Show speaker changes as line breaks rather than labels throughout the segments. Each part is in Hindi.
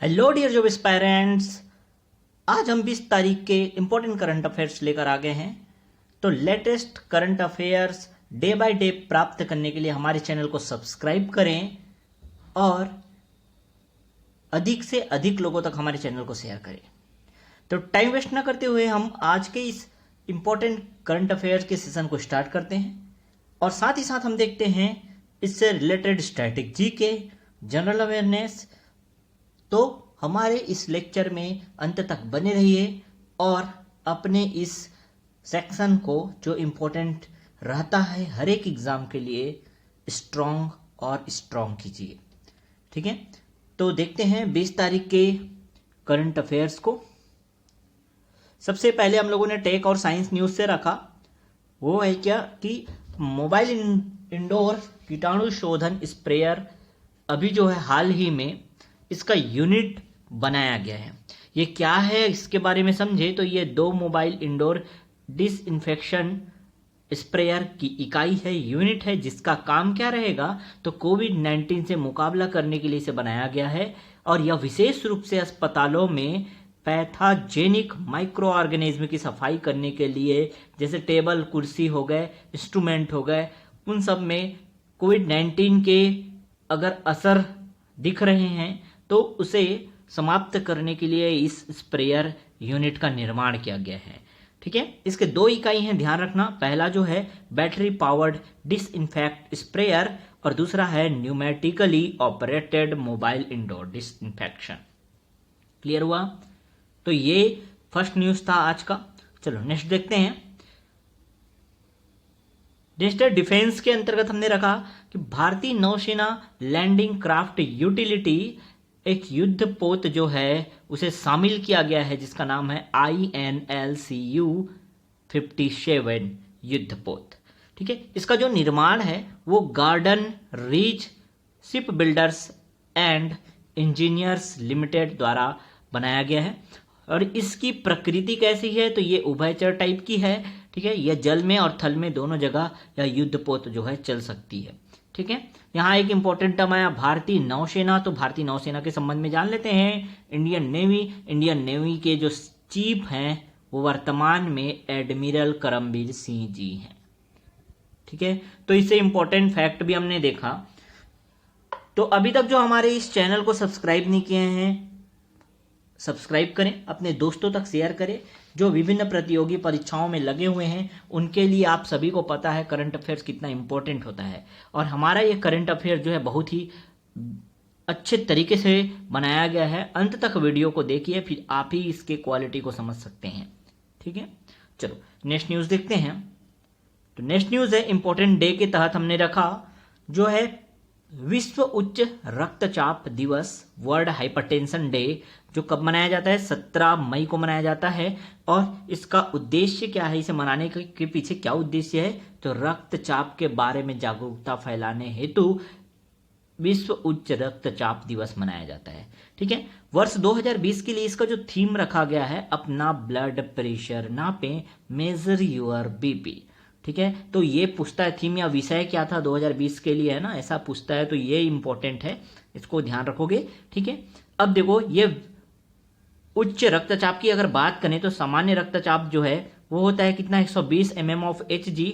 Hello dear job aspirants. आज हम 20 तारीख के इंपॉर्टेंट करंट अफेयर्स लेकर आ गए हैं। तो latest current affairs day by day प्राप्त करने के लिए हमारे चैनल को सब्सक्राइब करें और अधिक से अधिक लोगों तक हमारे चैनल को शेयर करें। तो टाइम वेस्ट ना करते हुए हम आज के इस इंपॉर्टेंट करंट अफेयर्स के सेशन को स्टार्ट करते हैं और साथ ही साथ हम देखते हैं इससे related static GK, general awareness. तो हमारे इस लेक्चर में अंत तक बने रहिए और अपने इस सेक्शन को जो इम्पोर्टेंट रहता है हर एक एग्जाम के लिए स्ट्रॉन्ग कीजिए। ठीक है, तो देखते हैं 20 तारीख के करंट अफेयर्स को। सबसे पहले हम लोगों ने टेक और साइंस न्यूज से रखा, वो है क्या कि मोबाइल इंडोर कीटाणु शोधन स्प्रेयर अभी जो है हाल ही में इसका यूनिट बनाया गया है। ये क्या है इसके बारे में समझे तो ये 2 मोबाइल इंडोर डिसइंफेक्शन स्प्रेयर की इकाई है, यूनिट है, जिसका काम क्या रहेगा तो कोविड-19 से मुकाबला करने के लिए इसे बनाया गया है। और यह विशेष रूप से अस्पतालों में पैथोजेनिक माइक्रो ऑर्गेनिज्म की सफाई करने के लिए, जैसे टेबल कुर्सी हो गए, इंस्ट्रूमेंट हो गए, उन सब में कोविड-19 के अगर असर दिख रहे हैं तो उसे समाप्त करने के लिए इस स्प्रेयर यूनिट का निर्माण किया गया है। ठीक है, इसके 2 इकाई हैं, ध्यान रखना। पहला जो है बैटरी पावर्ड डिसइंफेक्ट स्प्रेयर और दूसरा है pneumatically operated mobile indoor disinfection. Clear हुआ? तो ये फर्स्ट न्यूज था आज का। चलो नेक्स्ट देखते हैं। नेक्स्ट डिफेंस के अंतर्गत हमने रखा कि भारतीय नौसेना लैंडिंग क्राफ्ट यूटिलिटी एक युद्ध पोत जो है उसे शामिल किया गया है, जिसका नाम है INLCU-57 युद्ध पोत। ठीक है, इसका जो निर्माण है वो garden reach ship builders and engineers limited द्वारा बनाया गया है। और इसकी प्रकृति कैसी है तो ये उभयचर टाइप की है। ठीक है, यह जल में और थल में दोनों जगह यह युद्ध पोत जो है चल सकती है। ठीक है, यहाँ एक इंपॉर्टेंट टर्म आया भारतीय नौसेना। तो भारतीय नौसेना के संबंध में जान लेते हैं। इंडियन नेवी के जो चीफ हैं वो वर्तमान में एडमिरल करमबीर सिंह जी हैं। ठीक है, तो इससे इंपॉर्टेंट फैक्ट भी हमने देखा। तो अभी तक जो हमारे इस चैनल को सब्सक्राइब नहीं किए हैं, सब्सक्राइब करें, अपने दोस्तों तक शेयर करें। जो विभिन्न प्रतियोगी परीक्षाओं में लगे हुए हैं उनके लिए आप सभी को पता है करंट अफेयर्स कितना इंपॉर्टेंट होता है। और हमारा ये करंट अफेयर जो है बहुत ही अच्छे तरीके से बनाया गया है। अंत तक वीडियो को देखिए, फिर आप ही इसके क्वालिटी को समझ सकते हैं। ठीक है, चलो नेक्स्ट न्यूज देखते हैं। तो नेक्स्ट न्यूज है इंपॉर्टेंट डे के तहत हमने रखा जो है विश्व उच्च रक्तचाप दिवस, वर्ल्ड हाइपरटेंशन डे, जो कब मनाया जाता है 17 मई को मनाया जाता है। और इसका उद्देश्य क्या है, इसे मनाने के पीछे क्या उद्देश्य है तो रक्तचाप के बारे में जागरूकता फैलाने हेतु विश्व उच्च रक्तचाप दिवस मनाया जाता है। ठीक है, वर्ष 2020 के लिए इसका जो थीम रखा गया है अपना ब्लड प्रेशर नापें, मेजर योर बीपी। ठीक है, तो ये पूछता है थीम या विषय क्या था 2020 के लिए, है ना, ऐसा पूछता है, तो ये इंपॉर्टेंट है, इसको ध्यान रखोगे। ठीक है, अब देखो ये उच्च रक्तचाप की अगर बात करें तो सामान्य रक्तचाप जो है वो होता है कितना 120 mm ऑफ Hg।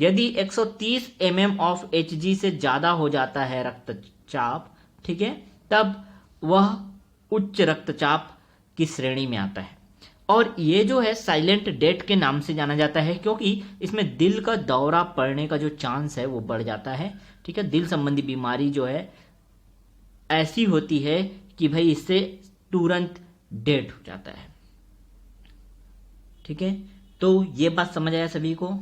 यदि 130 mm ऑफ Hg से ज्यादा हो जाता है रक्तचाप, ठीक है, तब वह उच्च रक्तचाप की श्रेणी में आता है। और ये जो है साइलेंट डेथ के नाम से जाना जाता है क्योंकि इसमें दिल का दौरा पड़ने का जो चांस है वो बढ़ जाता है। ठीक है, दिल संबंधी बीमारी जो है ऐसी होती है कि भाई इससे तुरंत डेथ हो जाता है। ठीक है, तो ये बात समझ आया सभी को।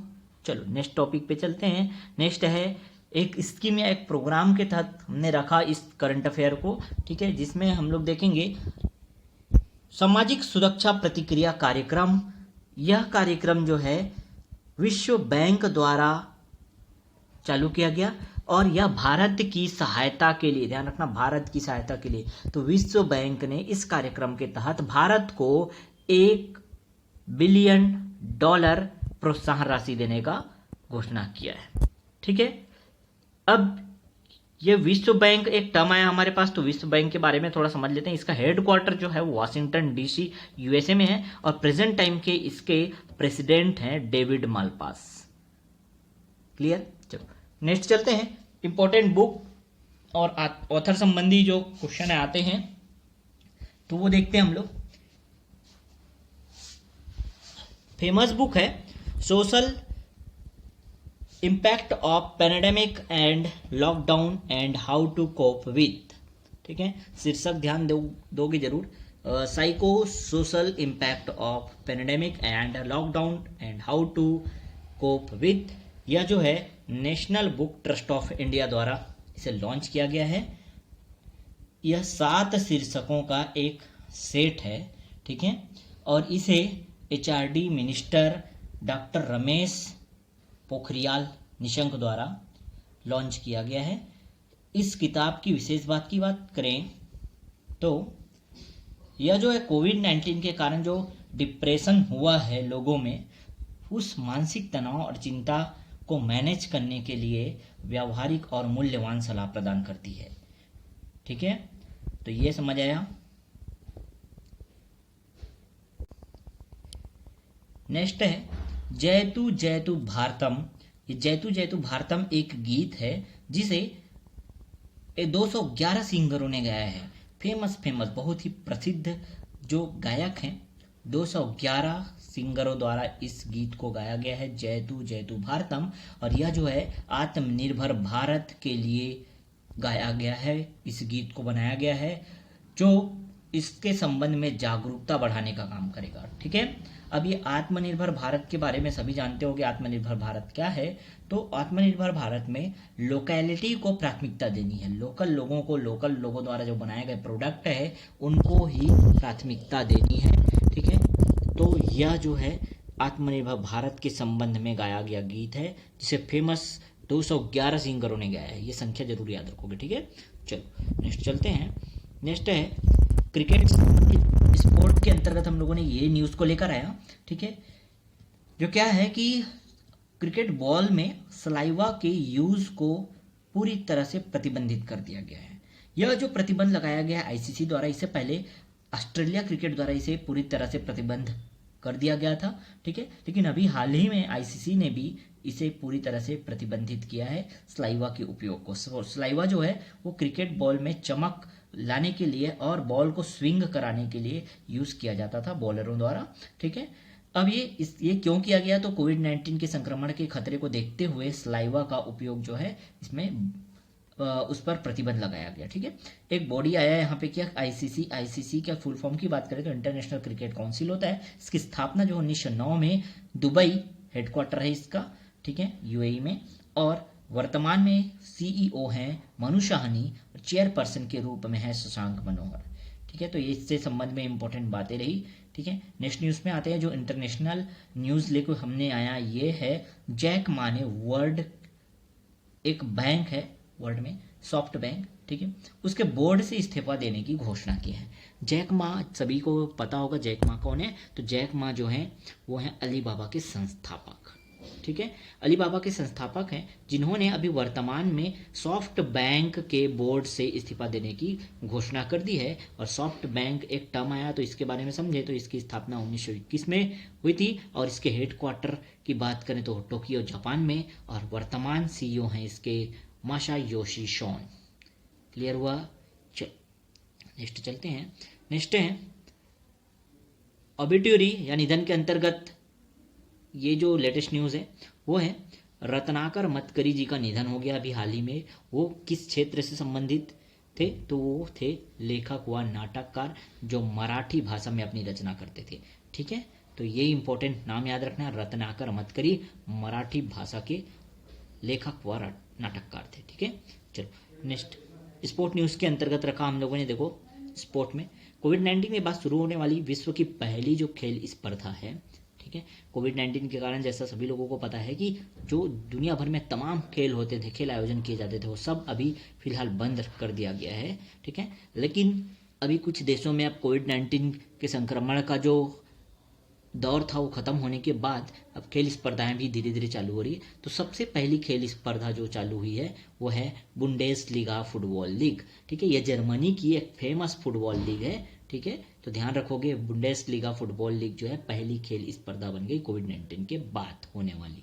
चलो नेक्स्ट टॉपिक पे चलते हैं। नेक्स्ट है एक स्कीम या एक प्रोग्राम के तहत हमने रखा इस करंट अफेयर को। ठीक है, जिसमें हम लोग देखेंगे सामाजिक सुरक्षा प्रतिक्रिया कार्यक्रम। यह कार्यक्रम जो है विश्व बैंक द्वारा चालू किया गया और यह भारत की सहायता के लिए, ध्यान रखना, भारत की सहायता के लिए। तो विश्व बैंक ने इस कार्यक्रम के तहत भारत को $1 बिलियन प्रोत्साहन राशि देने का घोषणा किया है। ठीक है, अब ये विश्व बैंक एक टर्म आया हमारे पास, तो विश्व बैंक के बारे में थोड़ा समझ लेते हैं। इसका हेडक्वार्टर जो है वो वाशिंगटन डीसी यूएसए में है और प्रेजेंट टाइम के इसके प्रेसिडेंट हैं डेविड मालपास। क्लियर? चलो नेक्स्ट चलते हैं। इंपॉर्टेंट बुक और ऑथर संबंधी जो क्वेश्चन आते हैं तो वो देखते हैं हम लोग। फेमस बुक है social impact of pandemic and lockdown and how to cope with. ठीक है, शीर्षक ध्यान दोगे जरूर। Psycho social impact of pandemic and lockdown and how to cope with. यह जो है national book trust of India द्वारा इसे लॉन्च किया गया है। यह 7 शीर्षकों का एक सेट है। ठीक है, और इसे HRD minister doctor Ramesh Pokhriyal Nishank द्वारा लॉन्च किया गया है। इस किताब की विशेष बात की बात करें तो यह जो है कोविड-19 के कारण जो डिप्रेशन हुआ है लोगों में, उस मानसिक तनाव और चिंता को मैनेज करने के लिए व्यावहारिक और मूल्यवान सलाह प्रदान करती है। ठीक है, तो ये समझ आया। नेक्स्ट है जयतु जयतु भारतम। ये जयतु जयतु भारतम एक गीत है जिसे 211 सिंगरों ने गाया है। फेमस बहुत ही प्रसिद्ध जो गायक हैं, 211 सिंगरों द्वारा इस गीत को गाया गया है, जयतु जयतु भारतम। और यह जो है आत्मनिर्भर भारत के लिए गाया गया है। इस गीत को बनाया गया है जो इसके संबंध में जागरूकता बढ़ाने का काम करेगा। ठीक है, अब ये आत्मनिर्भर भारत के बारे में सभी जानते हो कि आत्मनिर्भर भारत क्या है। तो आत्मनिर्भर भारत में लोकैलिटी को प्राथमिकता देनी है। लोकल लोगों द्वारा जो बनाए गए प्रोडक्ट है उनको ही प्राथमिकता देनी है। ठीक है, तो यह जो है आत्मनिर्भर भारत के संबंध में गाया गया गीत है जिसे फेमस 211 सिंगरों ने गाया है। ये संख्या जरूर याद रखोगे। ठीक है, चलो नेक्स्ट चलते हैं। नेक्स्ट है क्रिकेट स्पोर्ट के अंतर्गत हम लोगों ने ये न्यूज़ को लेकर आया। ठीक है, जो क्या है कि क्रिकेट बॉल में सलाइवा के यूज को पूरी तरह से प्रतिबंधित कर दिया गया है। यह जो प्रतिबंध लगाया गया है आईसीसी द्वारा, इससे पहले ऑस्ट्रेलिया क्रिकेट द्वारा इसे पूरी तरह से प्रतिबंध कर दिया गया था। ठीक है, लेकिन अभी हाल ही में आईसीसी ने भी इसे पूरी तरह से प्रतिबंधित किया है सलाइवा के उपयोग को। सलाइवा जो है वो क्रिकेट बॉल में चमक लाने के लिए और बॉल को स्विंग कराने के लिए यूज किया जाता था बॉलरों द्वारा। ठीक है, अब ये क्यों किया गया, तो कोविड-19 के संक्रमण के खतरे को देखते हुए सलाइवा का उपयोग जो है इसमें उस पर प्रतिबंध लगाया गया। ठीक है, एक बॉडी आया है यहाँ पे क्या, आईसीसी का फुल फॉर्म की बात करें तो इंटरनेशनल क्रिकेट काउंसिल होता है। इसकी स्थापना जो 1909 में दुबई हेडक्वार्टर है इसका। ठीक है, यूएई में। और वर्तमान में सीईओ हैं मनु साहनी और चेयरपर्सन के रूप में है शशांक मनोहर। ठीक है, तो ये इससे संबंध में इंपॉर्टेंट बातें रही। ठीक है, नेक्स्ट न्यूज़ में आते हैं। जो इंटरनेशनल न्यूज़ लेकर हमने आया ये है जैक मा ने वर्ल्ड एक बैंक है वर्ल्ड में सॉफ्ट बैंक। ठीक है, उसके बोर्ड से इस्तीफा देने की घोषणा की है। जैक मा सभी को पता होगा जैक मा कौन है, तो जैक मा जो है वो है अलीबाबा के संस्थापक। ठीक है, अलीबाबा के संस्थापक हैं जिन्होंने अभी वर्तमान में सॉफ्ट बैंक के बोर्ड से इस्तीफा देने की घोषणा कर दी है। और सॉफ्ट बैंक एक टर्म आया तो इसके बारे में समझे, तो इसकी स्थापना 1921 में हुई थी और इसके हेडक्वार्टर की बात करें तो टोक्यो जापान में। और वर्तमान सीईओ हैं इसके मासायोशी सोन। क्लियर हुआ? नेक्स्ट चलते हैं। नेक्स्ट है ऑबिट्यूरी या निधन के अंतर्गत ये जो लेटेस्ट न्यूज़ है वो है रत्नाकर मतकरी जी का निधन हो गया अभी हाल ही में। वो किस क्षेत्र से संबंधित थे, तो वो थे लेखक व नाटककार जो मराठी भाषा में अपनी रचना करते थे। ठीक है, तो ये इंपॉर्टेंट नाम याद रखना, रत्नाकर मतकरी मराठी भाषा के लेखक व नाटककार थे। ठीक है, चलो नेक्स्ट स्पोर्ट न्यूज़ के अंतर्गत रखा हम लोगों ने। देखो स्पोर्ट में कोविड-19 के बाद शुरू होने वाली विश्व की पहली जो खेल स्पर्धा है। ठीक है, कोविड-19 के कारण जैसा सभी लोगों को पता है कि जो दुनिया भर में तमाम खेल होते थे, खेल आयोजन किए जाते थे, वो सब अभी फिलहाल बंद कर दिया गया है। ठीक है, लेकिन अभी कुछ देशों में अब कोविड-19 के संक्रमण का जो दौर था वो ख़त्म होने के बाद अब खेल स्पर्धाएं भी धीरे धीरे चालू हो रही है। तो सबसे पहली खेल स्पर्धा जो चालू हुई है वो है बुंडेसलीगा फुटबॉल लीग। ठीक है, यह जर्मनी की एक फेमस फुटबॉल लीग है। ठीक है, तो ध्यान रखोगे बुंडेसलीगा फुटबॉल लीग जो है पहली खेल स्पर्धा बन गई कोविड-19 के बाद होने वाली।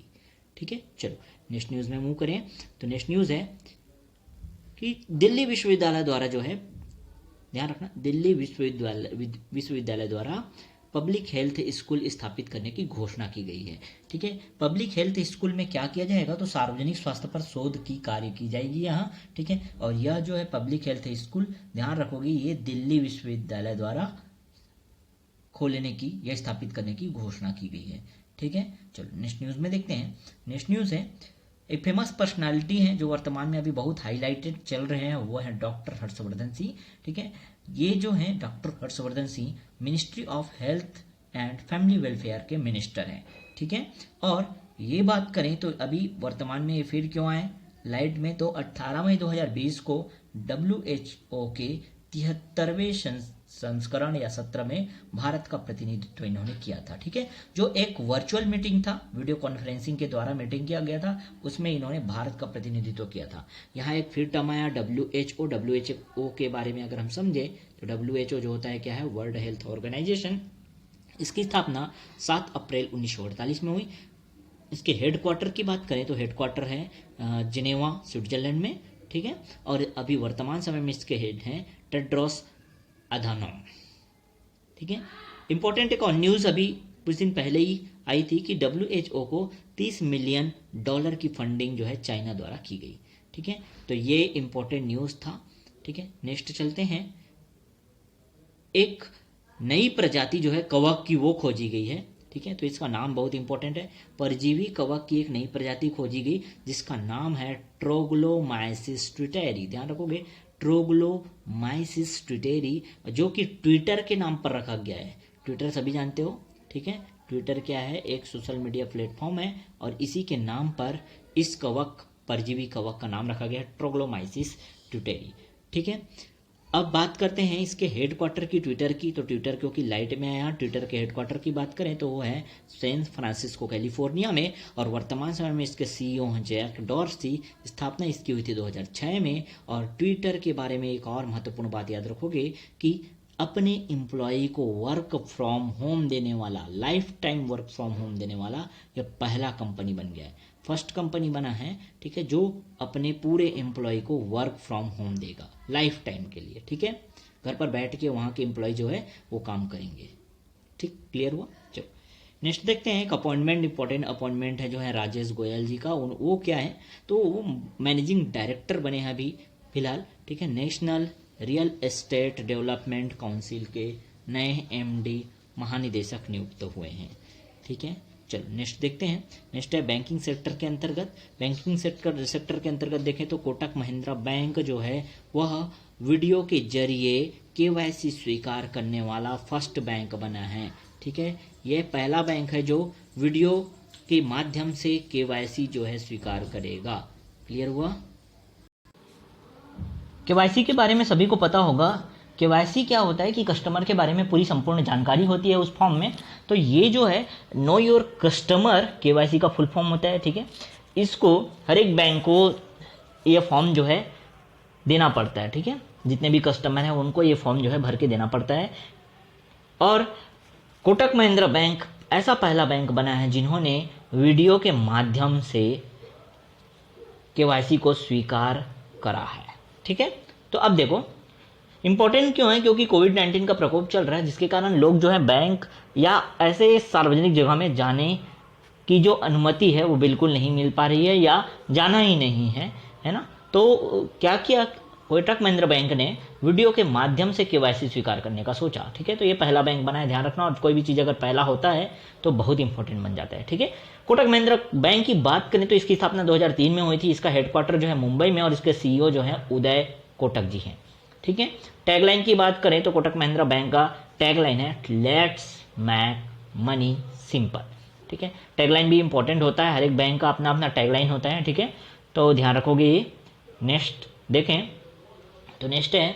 ठीक है, चलो नेक्स्ट न्यूज़ में मूव करें। तो नेक्स्ट न्यूज़ है कि दिल्ली विश्वविद्यालय द्वारा जो है, ध्यान रखना, दिल्ली विश्वविद्यालय द्वारा पब्लिक हेल्थ स्कूल स्थापित करने की घोषणा की गई है। ठीक है, पब्लिक हेल्थ स्कूल में क्या किया जाएगा, तो सार्वजनिक स्वास्थ्य पर शोध की कार्य की जाएगी यहाँ। ठीक है, और यह जो है पब्लिक हेल्थ स्कूल, ध्यान रखोगे, ये दिल्ली विश्वविद्यालय द्वारा खोलने की या स्थापित करने की घोषणा की गई है। ठीक है, चलो नेक्स्ट न्यूज़ में देखते हैं। नेक्स्ट न्यूज़ है एक फेमस पर्सनालिटी है जो वर्तमान में अभी बहुत हाईलाइटेड चल रहे हैं, वो है डॉक्टर हर्षवर्धन सिंह। ठीक है, ये जो है doctor Harshvardhan Singh ministry of health and family welfare के मिनिस्टर हैं। ठीक है, और ये बात करें तो अभी वर्तमान में ये फिर क्यों आए लाइट में, तो 18 मई 2020 को WHO के 73वें संस्करण या सत्र में भारत का प्रतिनिधित्व इन्होंने किया था। ठीक है, जो एक वर्चुअल मीटिंग था, वीडियो कॉन्फ्रेंसिंग के द्वारा मीटिंग किया गया था, उसमें इन्होंने भारत का प्रतिनिधित्व किया था। यहाँ एक फिर टर्म आया WHO के बारे में अगर हम समझे तो WHO जो होता है क्या है, वर्ल्ड हेल्थ ऑर्गेनाइजेशन। इसकी स्थापना 7 अप्रैल 1948 में हुई। इसके हेडक्वार्टर की बात करें तो हेडक्वार्टर है जिनेवा स्विट्जरलैंड में। ठीक है, और अभी वर्तमान समय में इसके हेड हैं टेड्रोस अधानोम। ठीक है, इंपॉर्टेंट एक और न्यूज़ अभी कुछ दिन पहले ही आई थी कि WHO को $30 मिलियन की फंडिंग जो है चाइना द्वारा की गई। ठीक है, तो ये इंपॉर्टेंट न्यूज़ था। ठीक है, नेक्स्ट चलते हैं। एक नई प्रजाति जो है कवक की वो खोजी गई है। ठीक है, तो इसका नाम बहुत इंपॉर्टेंट है। परजीवी कवक की एक नई प्रजाति खोजी गई जिसका नाम है ट्रोग्लोमाइसिस ट्विटेरी। ध्यान रखोगे, ट्रोग्लोमाइसिस ट्विटेरी, जो कि ट्विटर के नाम पर रखा गया है। ट्विटर सभी जानते हो। ठीक है, ट्विटर क्या है, एक सोशल मीडिया प्लेटफॉर्म है और इसी के नाम पर इस कवक, परजीवी कवक का नाम रखा गया है ट्रोग्लोमाइसिस ट्विटेरी। ठीक है, अब बात करते हैं इसके हेडक्वार्टर की, ट्विटर की। तो ट्विटर क्योंकि लाइट में आया, ट्विटर के हेडक्वार्टर की बात करें तो वो है सैन फ्रांसिस्को कैलिफोर्निया में, और वर्तमान समय में इसके CEO हैं जैक डॉर्सी। स्थापना इसकी हुई थी 2006 में। और ट्विटर के बारे में एक और महत्वपूर्ण बात याद रखोगे कि अपने एम्प्लॉई को वर्क फ्रॉम होम देने वाला, life time work from home देने वाला यह पहला कंपनी बन गया है, फर्स्ट कंपनी बना है। ठीक है, जो अपने पूरे एम्प्लॉय को वर्क फ्रॉम होम देगा लाइफ टाइम के लिए। ठीक है, घर पर बैठ के वहाँ के एम्प्लॉय जो है वो काम करेंगे। ठीक, क्लियर हुआ। चलो नेक्स्ट देखते हैं। एक अपॉइंटमेंट, इंपॉर्टेंट अपॉइंटमेंट है जो है राजेश गोयल जी का। वो क्या है, तो वो मैनेजिंग डायरेक्टर बने हैं अभी फिलहाल। ठीक है, national real estate development council के नए MD महानिदेशक नियुक्त हुए हैं। ठीक है, चलो नेक्स्ट देखते हैं। नेक्स्ट है बैंकिंग सेक्टर के अंतर्गत। बैंकिंग सेक्टर के अंतर्गत देखें तो कोटक महिंद्रा बैंक जो है वह वीडियो के जरिए KYC स्वीकार करने वाला फर्स्ट बैंक बना है। ठीक है, यह पहला बैंक है जो वीडियो के माध्यम से KYC जो है स्वीकार करेगा। क्लियर हुआ। KYC के बारे में सभी को पता होगा। KYC क्या होता है कि कस्टमर के बारे में पूरी संपूर्ण जानकारी होती है उस फॉर्म में। तो ये जो है नो योर कस्टमर KYC का फुल फॉर्म होता है। ठीक है, इसको हर एक बैंक को ये फॉर्म जो है देना पड़ता है। ठीक है, जितने भी कस्टमर हैं उनको ये फॉर्म जो है भर के देना पड़ता है। और कोटक महिंद्रा बैंक ऐसा पहला बैंक बना है जिन्होंने वीडियो के माध्यम से KYC को स्वीकार करा है। ठीक है, तो अब देखो इंपॉर्टेंट क्यों है, क्योंकि कोविड-19 का प्रकोप चल रहा है जिसके कारण लोग जो है बैंक या ऐसे सार्वजनिक जगह में जाने की जो अनुमति है वो बिल्कुल नहीं मिल पा रही है या जाना ही नहीं है, है ना। तो क्या किया कोटक महिंद्रा बैंक ने, वीडियो के माध्यम से KYC स्वीकार करने का सोचा। ठीक है, तो ये पहला बैंक बना है, ध्यान रखना। और कोई भी चीज़ अगर पहला होता है तो बहुत इंपॉर्टेंट बन जाता है। ठीक है, कोटक महिंद्रा बैंक की बात करें तो इसकी स्थापना 2003 में हुई थी। इसका हेडक्वार्टर जो है मुंबई में और इसके CEO जो है उदय कोटक जी हैं। ठीक है, टैगलाइन की बात करें तो कोटक महिंद्रा बैंक का टैगलाइन है लेट्स मेक मनी सिंपल। ठीक है, टैगलाइन भी इंपॉर्टेंट होता है, हर एक बैंक का अपना अपना टैगलाइन होता है। ठीक है, तो ध्यान रखोगे ये। नेक्स्ट देखें तो नेक्स्ट है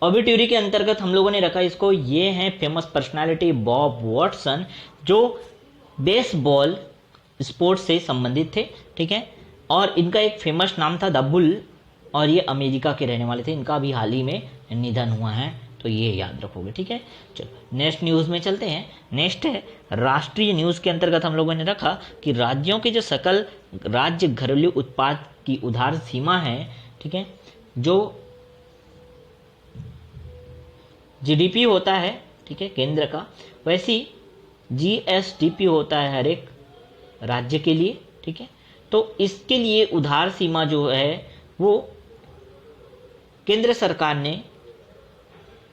ऑबिट्यूरी के अंतर्गत हम लोगों ने रखा इसको, ये हैं फेमस पर्सनालिटी बॉब वॉटसन, जो बेसबॉल स्पोर्ट्स से संबंधित थे, ठीक है। और इनका एक फेमस नाम था द बुल, और ये अमेरिका के रहने वाले थे। इनका भी हाल ही में निधन हुआ है, तो ये याद रखोगे, ठीक है। चलो नेक्स्ट न्यूज़ में चलते हैं। नेक्स्ट है राष्ट्रीय न्यूज़ के अंतर्गत हम लोगों ने रखा कि राज्यों के जो सकल राज्य घरेलू उत्पाद की उधार सीमा है, ठीक है, जो जीडीपी होता है, ठीक है, केंद्र का, वैसी जीएसडीपी होता है हर एक राज्य के लिए, ठीक है। तो इसके लिए उधार सीमा जो है वो केंद्र सरकार ने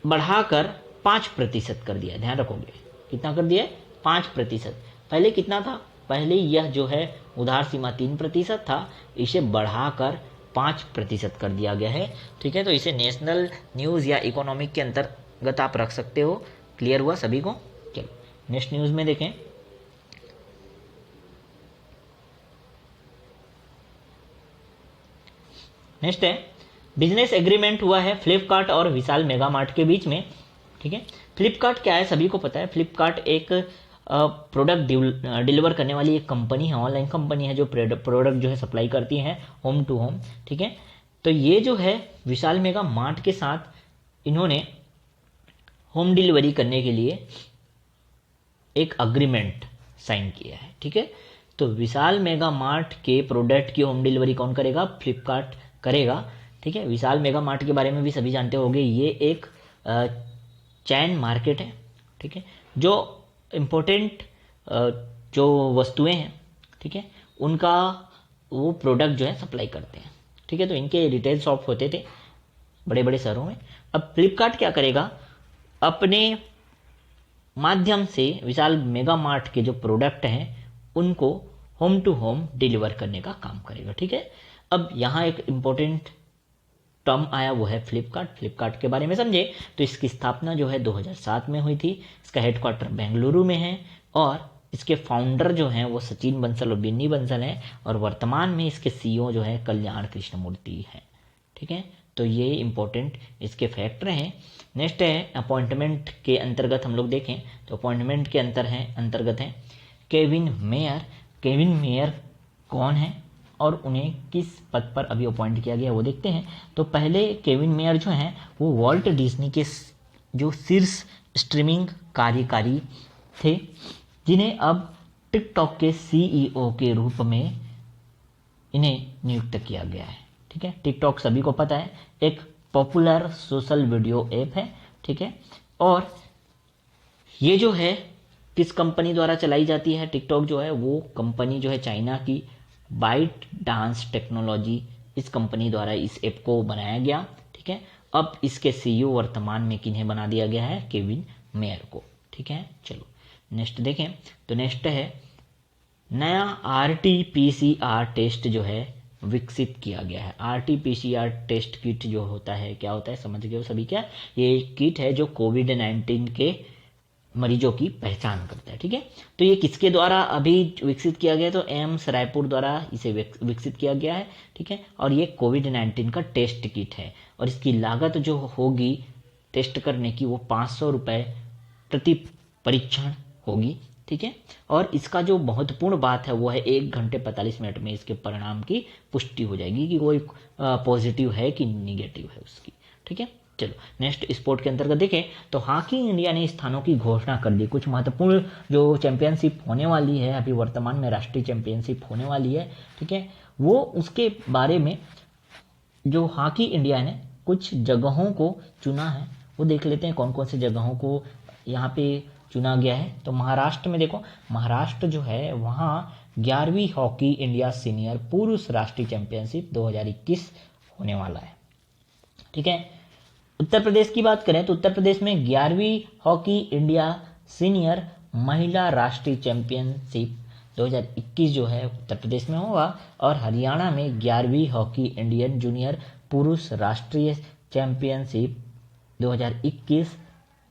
बढ़ाकर 5% कर दिया। ध्यान रखोगे कितना कर दिया है, 5%। पहले कितना था, पहले यह जो है उधार सीमा 3% था, इसे बढ़ाकर 5% कर दिया गया है, ठीक है। तो इसे नेशनल न्यूज़ या इकोनॉमिक के अंतर्गत आप रख सकते हो। क्लियर हुआ सभी को। चलो नेक्स्ट न्यूज़ में देखें। नेक्स्ट है बिजनेस एग्रीमेंट हुआ है फ्लिपकार्ट और विशाल मेगा मार्ट के बीच में, ठीक है। फ्लिपकार्ट क्या है सभी को पता है। फ्लिपकार्ट एक प्रोडक्ट डिलीवर करने वाली एक कंपनी है, ऑनलाइन कंपनी है, जो प्रोडक्ट जो है सप्लाई करती है होम टू होम, ठीक है। तो ये जो है विशाल मेगा मार्ट के साथ इन्होंने होम डिलीवरी करने के लिए एक अग्रीमेंट साइन किया है, ठीक है। तो विशाल मेगा मार्ट के प्रोडक्ट की होम डिलीवरी कौन करेगा, फ्लिपकार्ट करेगा, ठीक है। विशाल मेगा मार्ट के बारे में भी सभी जानते होंगे, ये एक चैन मार्केट है, ठीक है, जो इम्पोर्टेंट जो वस्तुएं हैं, ठीक है, उनका वो प्रोडक्ट जो है सप्लाई करते हैं, ठीक है। तो इनके रिटेल शॉप होते थे बड़े बड़े शहरों में। अब फ्लिपकार्ट क्या करेगा, अपने माध्यम से विशाल मेगा मार्ट के जो प्रोडक्ट हैं उनको होम टू होम डिलीवर करने का काम करेगा, ठीक है। अब यहाँ एक इम्पोर्टेंट टर्म आया, वो है फ्लिपकार्ट। फ्लिपकार्ट के बारे में समझे तो इसकी स्थापना जो है 2007 में हुई थी। इसका हेडक्वार्टर बेंगलुरु में है और इसके फाउंडर जो हैं वो सचिन बंसल और बिन्नी बंसल हैं, और वर्तमान में इसके सीईओ जो है कल्याण कृष्णमूर्ति हैं, ठीक है। तो ये इंपॉर्टेंट इसके फैक्टर हैं। नेक्स्ट है अपॉइंटमेंट के अंतर्गत हम लोग देखें तो अपॉइंटमेंट के अंतर्गत हैं केविन मेयर। केविन मेयर कौन है और उन्हें किस पद पर अभी अपॉइंट किया गया वो देखते हैं। तो पहले केविन मेयर जो हैं वो वॉल्ट डिज्नी के जो शीर्ष स्ट्रीमिंग कार्यकारी थे, जिन्हें अब टिकटॉक के सीईओ के रूप में इन्हें नियुक्त किया गया है, ठीक है। टिकटॉक सभी को पता है एक पॉपुलर सोशल वीडियो ऐप है, ठीक है। और ये जो है किस कंपनी द्वारा चलाई जाती है, टिकटॉक जो है वो कंपनी जो है चाइना की बाइट डांस टेक्नोलॉजी, इस कंपनी द्वारा इस ऐप को बनाया गया, ठीक है। अब इसके सीईओ वर्तमान में किन्हें बना दिया गया है, केविन मेयर को, ठीक है। चलो नेक्स्ट देखें तो नेक्स्ट है नया आरटीपीसीआर टेस्ट जो है विकसित किया गया है। आरटीपीसीआर टेस्ट किट जो होता है क्या होता है समझ गए हो सभी क्या, ये किट है जो कोविड-19 के मरीजों की पहचान करता है, ठीक है। तो ये किसके द्वारा अभी विकसित किया गया है, तो एम्स रायपुर द्वारा इसे विकसित किया गया है, ठीक है। और ये कोविड-19 का टेस्ट किट है और इसकी लागत जो होगी टेस्ट करने की वो 500 रुपये प्रति परीक्षण होगी, ठीक है। और इसका जो महत्वपूर्ण बात है वो है 1 घंटे 45 मिनट में इसके परिणाम की पुष्टि हो जाएगी कि कोई पॉजिटिव है कि निगेटिव है उसकी, ठीक है। चलो नेक्स्ट स्पोर्ट के अंतर्गत देखें तो हॉकी इंडिया ने स्थानों की घोषणा कर दी। कुछ महत्वपूर्ण जो चैंपियनशिप होने वाली है अभी वर्तमान में, राष्ट्रीय चैंपियनशिप होने वाली है, ठीक है, वो उसके बारे में जो हॉकी इंडिया ने कुछ जगहों को चुना है वो देख लेते हैं कौन कौन से जगहों को यहाँ पे चुना गया है। तो महाराष्ट्र में देखो, महाराष्ट्र जो है वहाँ 11वीं हॉकी इंडिया सीनियर पुरुष राष्ट्रीय चैंपियनशिप 2021 होने वाला है, ठीक है। उत्तर प्रदेश की बात करें तो उत्तर प्रदेश में 11वीं हॉकी इंडिया सीनियर महिला राष्ट्रीय चैंपियनशिप 2021 जो है उत्तर प्रदेश में होगा, और हरियाणा में 11वीं हॉकी इंडियन जूनियर पुरुष राष्ट्रीय चैंपियनशिप 2021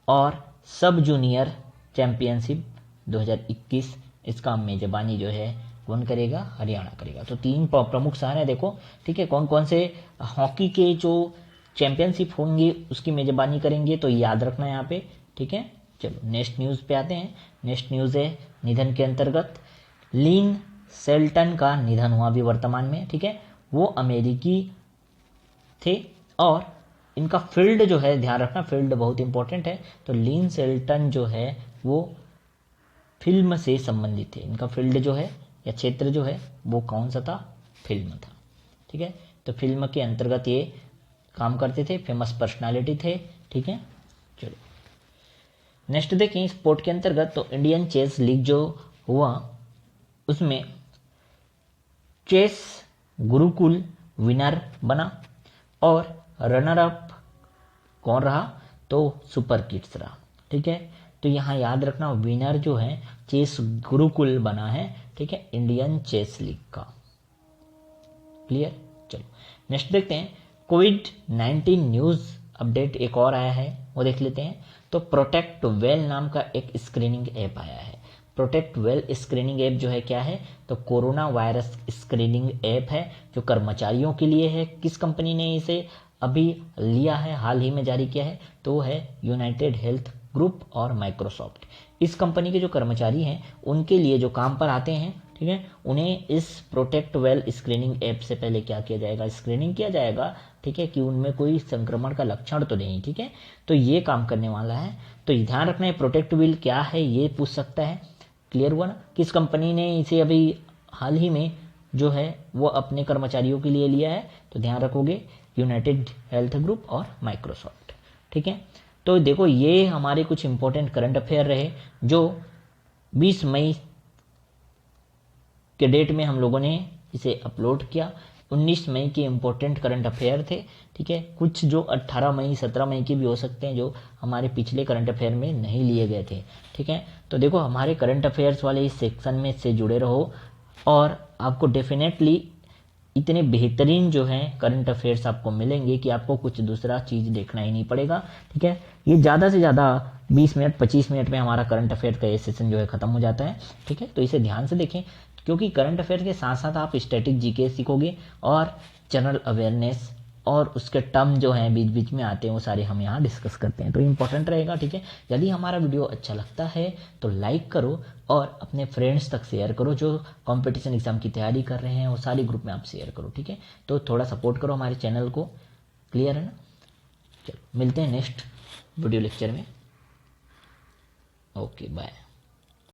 और सब जूनियर चैंपियनशिप 2021 इसका मेजबानी जो है कौन करेगा, हरियाणा करेगा। तो 3 प्रमुख शहर हैं देखो, ठीक है, कौन कौन से हॉकी के जो चैंपियनशिप होंगी उसकी मेजबानी करेंगे, तो याद रखना यहाँ पे, ठीक है। चलो नेक्स्ट न्यूज़ पे आते हैं। नेक्स्ट न्यूज़ है निधन के अंतर्गत लिन शेल्टन का निधन हुआ अभी वर्तमान में, ठीक है। वो अमेरिकी थे और इनका फील्ड जो है, ध्यान रखना फील्ड बहुत इंपॉर्टेंट है। तो लिन शेल्टन जो है वो फिल्म से संबंधित थे। इनका फील्ड जो है या क्षेत्र जो है वो कौन सा था, फिल्म था, ठीक है। तो फिल्म के अंतर्गत ये काम करते थे, फेमस पर्सनालिटी थे, ठीक है। चलो नेक्स्ट देखें स्पोर्ट के अंतर्गत, तो इंडियन चेस लीग जो हुआ उसमें चेस गुरुकुल विनर बना और रनर अप कौन रहा, तो सुपर किड्स रहा, ठीक है। तो यहाँ याद रखना विनर जो है चेस गुरुकुल बना है, ठीक है, इंडियन चेस लीग का। क्लियर। चलो नेक्स्ट देखते हैं कोविड-19 न्यूज़ अपडेट एक और आया है, वो देख लेते हैं। तो प्रोटेक्ट वेल नाम का एक स्क्रीनिंग ऐप आया है। प्रोटेक्ट वेल स्क्रीनिंग ऐप जो है क्या है, तो कोरोना वायरस स्क्रीनिंग ऐप है जो कर्मचारियों के लिए है। किस कंपनी ने इसे अभी लिया है, हाल ही में जारी किया है, तो है यूनाइटेड हेल्थ ग्रुप और माइक्रोसॉफ्ट। इस कंपनी के जो कर्मचारी हैं उनके लिए जो काम पर आते हैं, ठीक है, उन्हें इस प्रोटेक्ट वेल स्क्रीनिंग ऐप से पहले क्या किया जाएगा, स्क्रीनिंग किया जाएगा, ठीक है, कि उनमें कोई संक्रमण का लक्षण तो नहीं, ठीक है। तो ये काम करने वाला है। तो ध्यान रखना है प्रोटेक्ट वेल क्या है, ये पूछ सकता है। क्लियर हुआ ना। किस कंपनी ने इसे अभी हाल ही में जो है वो अपने कर्मचारियों के लिए लिया है, तो ध्यान रखोगे यूनाइटेड हेल्थ ग्रुप और माइक्रोसॉफ्ट, ठीक है। तो देखो ये हमारे कुछ इंपॉर्टेंट करंट अफेयर रहे जो 20 मई के डेट में हम लोगों ने इसे अपलोड किया। 19 मई के इंपॉर्टेंट करंट अफेयर थे, ठीक है। कुछ जो 18 मई 17 मई के भी हो सकते हैं जो हमारे पिछले करंट अफेयर में नहीं लिए गए थे, ठीक है। तो देखो हमारे करंट अफेयर्स वाले इस सेक्शन में से जुड़े रहो और आपको डेफिनेटली इतने बेहतरीन जो हैं करंट अफेयर्स आपको मिलेंगे कि आपको कुछ दूसरा चीज़ देखना ही नहीं पड़ेगा, ठीक है। ये ज़्यादा से ज़्यादा 20 मिनट 25 मिनट में हमारा करंट अफेयर का ये सेशन जो है ख़त्म हो जाता है, ठीक है। तो इसे ध्यान से देखें क्योंकि करंट अफेयर के साथ साथ आप स्टैटिक जीके सीखोगे और जनरल अवेयरनेस और उसके टर्म जो हैं बीच बीच में आते हैं वो सारे हम यहाँ डिस्कस करते हैं। तो इंपॉर्टेंट रहेगा, ठीक है। यदि हमारा वीडियो अच्छा लगता है तो लाइक करो और अपने फ्रेंड्स तक शेयर करो जो कंपटीशन एग्जाम की तैयारी कर रहे हैं, वो सारे ग्रुप में आप शेयर करो, ठीक है। तो थोड़ा सपोर्ट करो हमारे चैनल को। क्लियर है ना। चलो मिलते हैं नेक्स्ट वीडियो लेक्चर में। Okay bye.